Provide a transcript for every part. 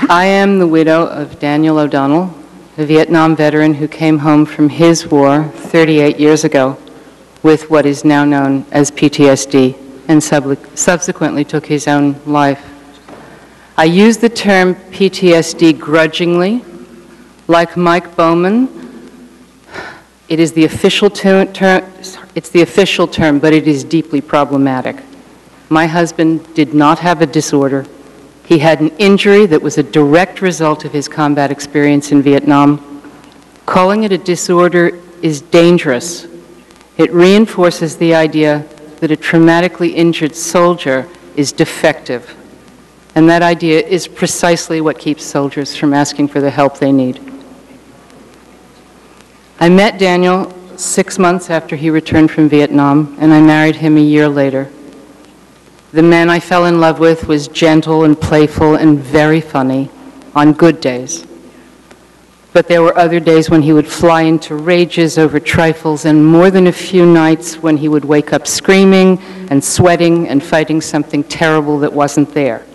I am the widow of Daniel O'Donnell, a Vietnam veteran who came home from his war 38 years ago with what is now known as PTSD and subsequently took his own life. I use the term PTSD grudgingly. Like Mike Bowman, it is the official term, but it is deeply problematic. My husband did not have a disorder. He had an injury that was a direct result of his combat experience in Vietnam. Calling it a disorder is dangerous. It reinforces the idea that a traumatically injured soldier is defective. And that idea is precisely what keeps soldiers from asking for the help they need. I met Daniel 6 months after he returned from Vietnam, and I married him a year later. The man I fell in love with was gentle and playful and very funny on good days. But there were other days when he would fly into rages over trifles, and more than a few nights when he would wake up screaming and sweating and fighting something terrible that wasn't there.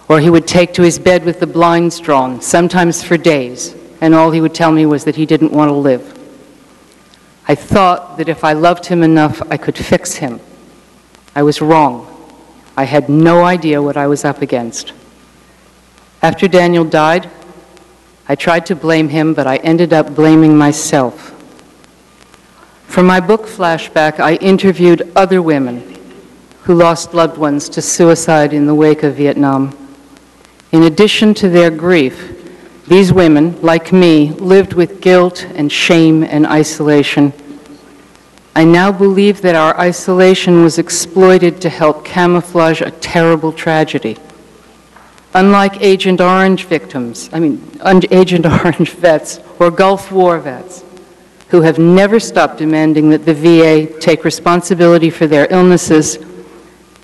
Or he would take to his bed with the blinds drawn, sometimes for days, and all he would tell me was that he didn't want to live. I thought that if I loved him enough, I could fix him. I was wrong. I had no idea what I was up against. After Daniel died, I tried to blame him, but I ended up blaming myself. For my book Flashback, I interviewed other women who lost loved ones to suicide in the wake of Vietnam. In addition to their grief, these women, like me, lived with guilt and shame and isolation. I now believe that our isolation was exploited to help camouflage a terrible tragedy. Unlike Agent Orange vets or Gulf War vets, who have never stopped demanding that the VA take responsibility for their illnesses,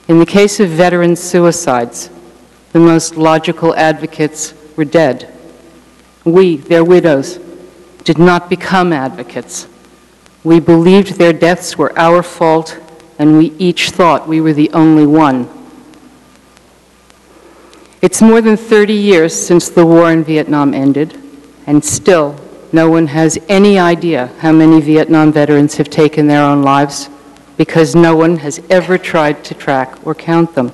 in the case of veteran suicides, the most logical advocates were dead. We, their widows, did not become advocates. We believed their deaths were our fault, and we each thought we were the only one. It's more than 30 years since the war in Vietnam ended, and still no one has any idea how many Vietnam veterans have taken their own lives, because no one has ever tried to track or count them.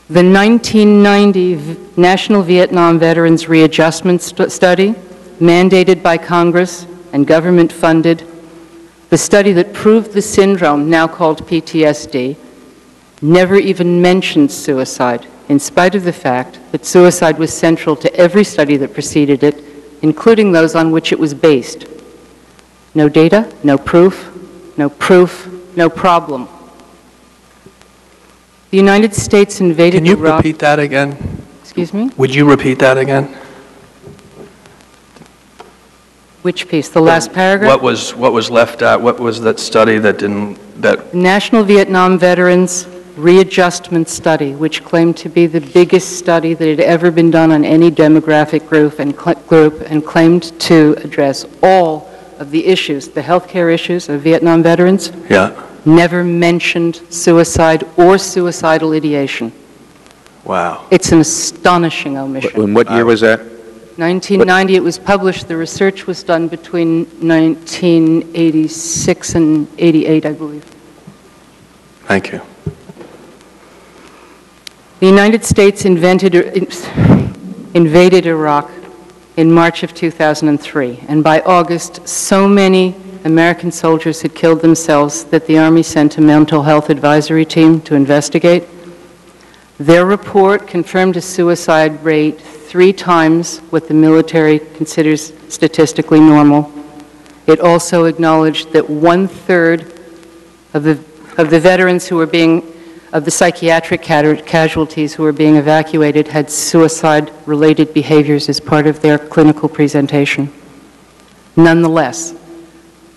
The 1990 National Vietnam Veterans Readjustment Study, mandated by Congress and government funded, the study that proved the syndrome, now called PTSD, never even mentioned suicide, in spite of the fact that suicide was central to every study that preceded it, including those on which it was based. No data, no proof, no problem. The United States invaded Iraq. Can you repeat that again? Excuse me? Would you repeat that again? Which piece? The last paragraph? What was left out? What was that study that didn't, National Vietnam Veterans Readjustment Study, which claimed to be the biggest study that had ever been done on any demographic group and claimed to address all of the issues, the healthcare issues of Vietnam veterans. Yeah. Never mentioned suicide or suicidal ideation. Wow. It's an astonishing omission. And what year was that? 1990, it was published. The research was done between 1986 and 88, I believe. Thank you. The United States invaded Iraq in March of 2003, and by August, so many American soldiers had killed themselves that the Army sent a mental health advisory team to investigate. Their report confirmed a suicide rate 3 times what the military considers statistically normal. It also acknowledged that 1/3 of the veterans who were of the psychiatric casualties who were being evacuated had suicide-related behaviors as part of their clinical presentation. Nonetheless,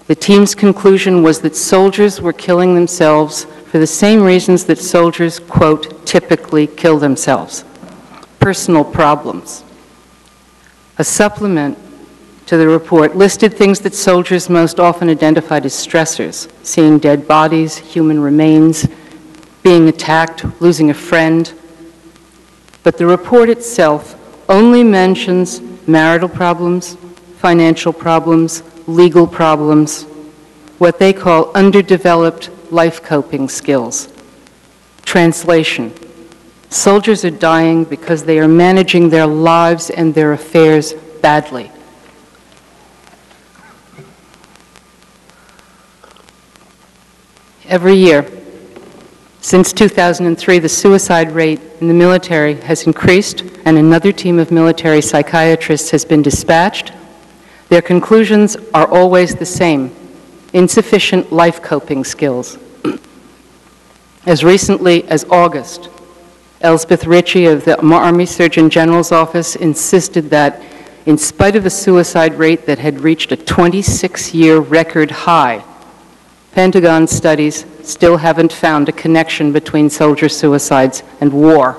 the team's conclusion was that soldiers were killing themselves for the same reasons that soldiers, quote, typically kill themselves: personal problems. A supplement to the report listed things that soldiers most often identified as stressors: seeing dead bodies, human remains, being attacked, losing a friend. But the report itself only mentions marital problems, financial problems, legal problems, what they call underdeveloped life coping skills. Translation: soldiers are dying because they are managing their lives and their affairs badly. Every year, since 2003, the suicide rate in the military has increased, and another team of military psychiatrists has been dispatched. Their conclusions are always the same: insufficient life coping skills. As recently as August, Elspeth Ritchie of the Army Surgeon General's office insisted that, in spite of a suicide rate that had reached a 26-year record high, Pentagon studies still haven't found a connection between soldier suicides and war.